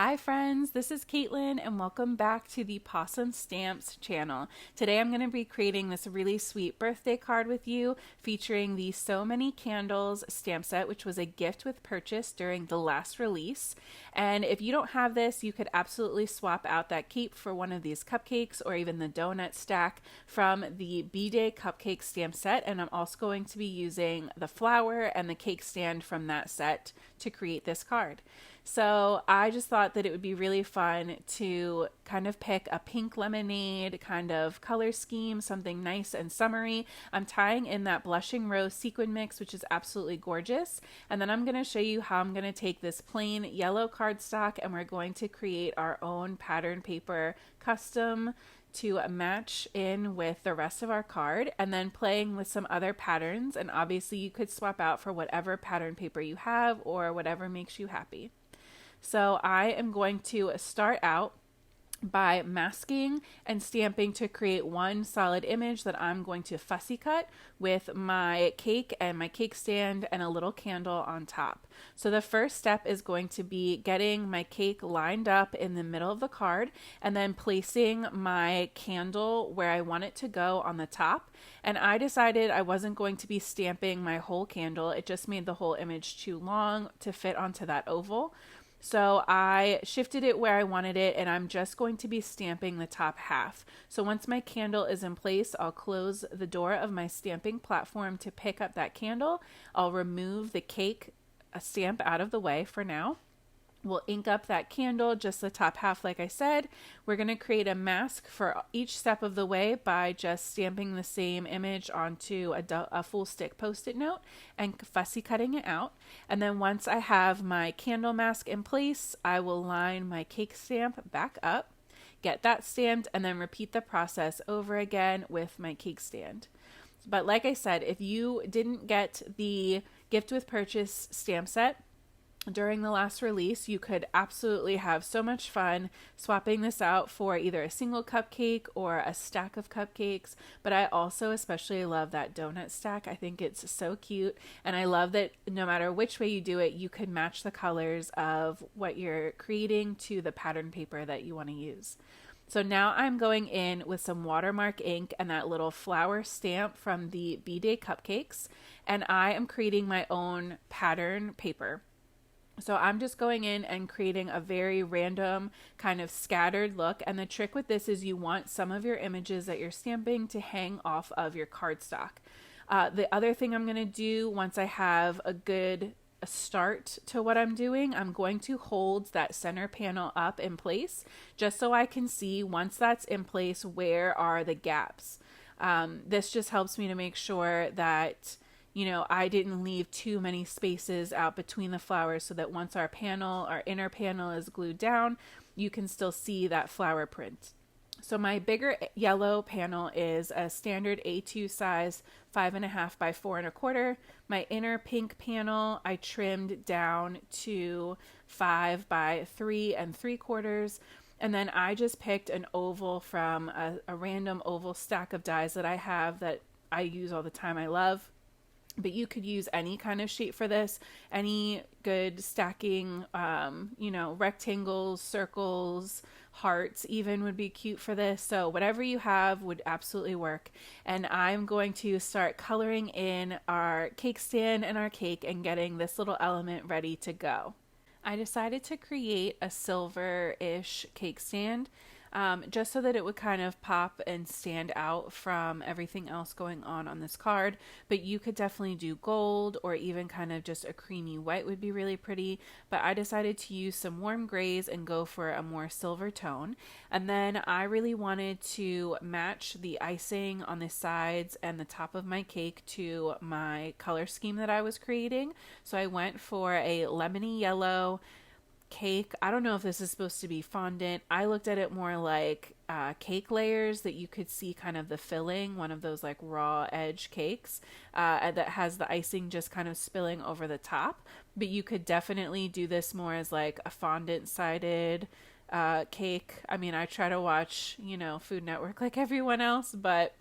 Hi friends, this is Caitlin and welcome back to the Pawsome Stamps channel. Today I'm going to be creating this really sweet birthday card with you featuring the So Many Candles stamp set, which was a gift with purchase during the last release. And if you don't have this, you could absolutely swap out that cape for one of these cupcakes or even the donut stack from the Bday Cupcakes stamp set. And I'm also going to be using the flower and the cake stand from that set to create this card. So I just thought that it would be really fun to kind of pick a pink lemonade kind of color scheme, something nice and summery. I'm tying in that blushing rose sequin mix, which is absolutely gorgeous. And then I'm going to show you how I'm going to take this plain yellow cardstock and we're going to create our own pattern paper custom to match in with the rest of our card, and then playing with some other patterns. And obviously you could swap out for whatever pattern paper you have or whatever makes you happy. So I am going to start out by masking and stamping to create one solid image that I'm going to fussy cut with my cake and my cake stand and a little candle on top. So the first step is going to be getting my cake lined up in the middle of the card and then placing my candle where I want it to go on the top. And I decided I wasn't going to be stamping my whole candle. It just made the whole image too long to fit onto that oval. So I shifted it where I wanted it, and I'm just going to be stamping the top half. So once my candle is in place, I'll close the door of my stamping platform to pick up that candle. I'll remove the cake stamp out of the way for now. We'll ink up that candle, just the top half like I said. We're going to create a mask for each step of the way by just stamping the same image onto a full stick post-it note and fussy cutting it out. And then once I have my candle mask in place, I will line my cake stamp back up, get that stamped, and then repeat the process over again with my cake stand. But like I said, if you didn't get the gift with purchase stamp set during the last release, you could absolutely have so much fun swapping this out for either a single cupcake or a stack of cupcakes. But I also especially love that donut stack. I think it's so cute, and I love that no matter which way you do it, you could match the colors of what you're creating to the pattern paper that you want to use. So now I'm going in with some watermark ink and that little flower stamp from the Bday Cupcakes, and I am creating my own pattern paper. So I'm just going in and creating a very random kind of scattered look. And the trick with this is you want some of your images that you're stamping to hang off of your cardstock. The other thing I'm going to do once I have a good start to what I'm doing, I'm going to hold that center panel up in place just so I can see once that's in place, where are the gaps. This just helps me to make sure that I didn't leave too many spaces out between the flowers so that once our inner panel is glued down, you can still see that flower print. So my bigger yellow panel is a standard A2 size, 5.5 by 4.25. My inner pink panel, I trimmed down to 5 by 3.75. And then I just picked an oval from a random oval stack of dies that I have that I use all the time. I love. But you could use any kind of shape for this, any good stacking, rectangles, circles, hearts even would be cute for this. So whatever you have would absolutely work. And I'm going to start coloring in our cake stand and our cake and getting this little element ready to go. I decided to create a silver-ish cake stand. Just so that it would kind of pop and stand out from everything else going on this card. But you could definitely do gold, or even kind of just a creamy white would be really pretty. But I decided to use some warm grays and go for a more silver tone. And then I really wanted to match the icing on the sides and the top of my cake to my color scheme that I was creating. So I went for a lemony yellow cake. I don't know if this is supposed to be fondant. I looked at it more like cake layers that you could see kind of the filling, one of those like raw edge cakes that has the icing just kind of spilling over the top. But you could definitely do this more as like a fondant sided cake. I mean, I try to watch, Food Network like everyone else, but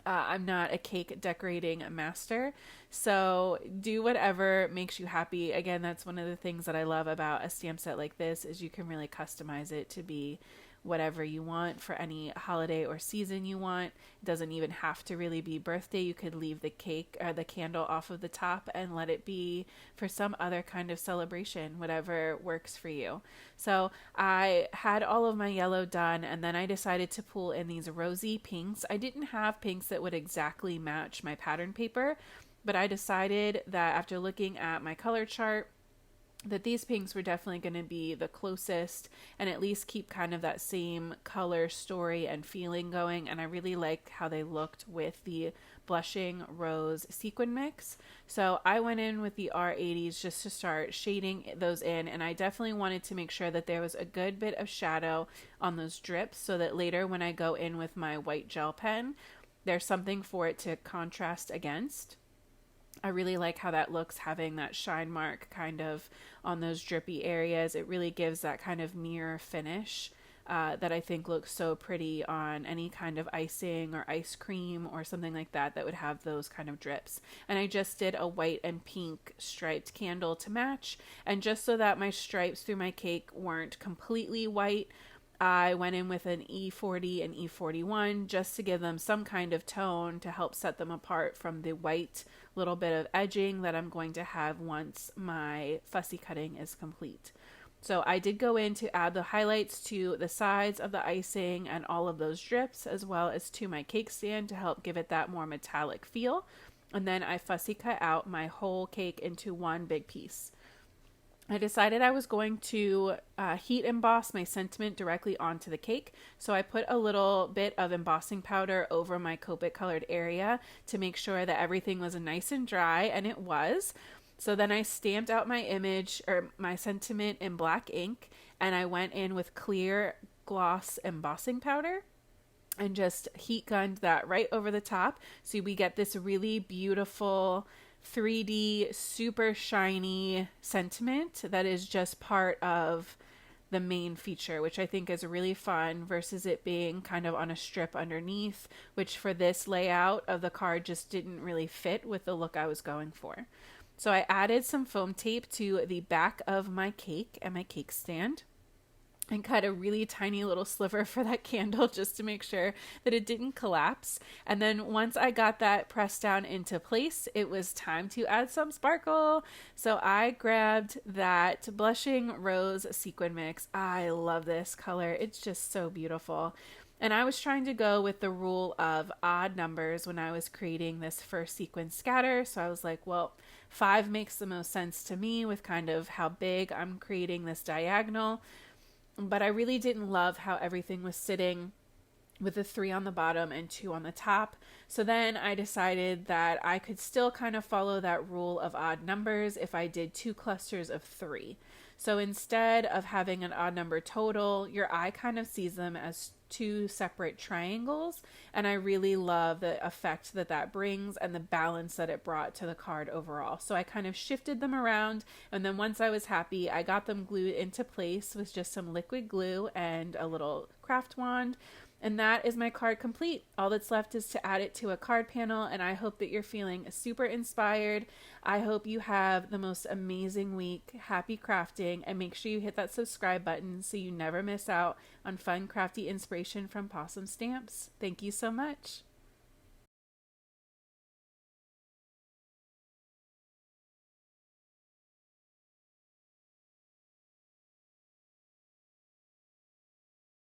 I'm not a cake decorating master, so do whatever makes you happy. Again, that's one of the things that I love about a stamp set like this is you can really customize it to be whatever you want for any holiday or season you want. It doesn't even have to really be birthday. You could leave the cake or the candle off of the top and let it be for some other kind of celebration, whatever works for you. So I had all of my yellow done, and then I decided to pull in these rosy pinks. I didn't have pinks that would exactly match my pattern paper, but I decided that after looking at my color chart that these pinks were definitely going to be the closest and at least keep kind of that same color story and feeling going. And I really liked how they looked with the blushing rose sequin mix. So I went in with the R80s just to start shading those in, and I definitely wanted to make sure that there was a good bit of shadow on those drips so that later when I go in with my white gel pen, there's something for it to contrast against. I really like how that looks, having that shine mark kind of on those drippy areas. It really gives that kind of mirror finish that I think looks so pretty on any kind of icing or ice cream or something like that that would have those kind of drips. And I just did a white and pink striped candle to match. And just so that my stripes through my cake weren't completely white, I went in with an E40 and E41 just to give them some kind of tone to help set them apart from the white little bit of edging that I'm going to have once my fussy cutting is complete. So I did go in to add the highlights to the sides of the icing and all of those drips, as well as to my cake stand to help give it that more metallic feel. And then I fussy cut out my whole cake into one big piece. I decided I was going to heat emboss my sentiment directly onto the cake. So I put a little bit of embossing powder over my Copic colored area to make sure that everything was nice and dry, and it was. So then I stamped out my image or my sentiment in black ink, and I went in with clear gloss embossing powder and just heat gunned that right over the top. So we get this really beautiful 3D, super shiny sentiment that is just part of the main feature, which I think is really fun versus it being kind of on a strip underneath, which for this layout of the card just didn't really fit with the look I was going for. So I added some foam tape to the back of my cake and my cake stand and cut a really tiny little sliver for that candle just to make sure that it didn't collapse. And then once I got that pressed down into place, it was time to add some sparkle. So I grabbed that blushing rose sequin mix. I love this color. It's just so beautiful. And I was trying to go with the rule of odd numbers when I was creating this first sequin scatter. So I was like, well, 5 makes the most sense to me with kind of how big I'm creating this diagonal. But I really didn't love how everything was sitting with a 3 on the bottom and 2 on the top. So then I decided that I could still kind of follow that rule of odd numbers if I did 2 clusters of 3. So instead of having an odd number total, your eye kind of sees them as 2 separate triangles. And I really love the effect that that brings and the balance that it brought to the card overall. So I kind of shifted them around. And then once I was happy, I got them glued into place with just some liquid glue and a little craft wand. And that is my card complete. All that's left is to add it to a card panel, and I hope that you're feeling super inspired. I hope you have the most amazing week. Happy crafting, and make sure you hit that subscribe button so you never miss out on fun, crafty inspiration from Pawsome Stamps. Thank you so much.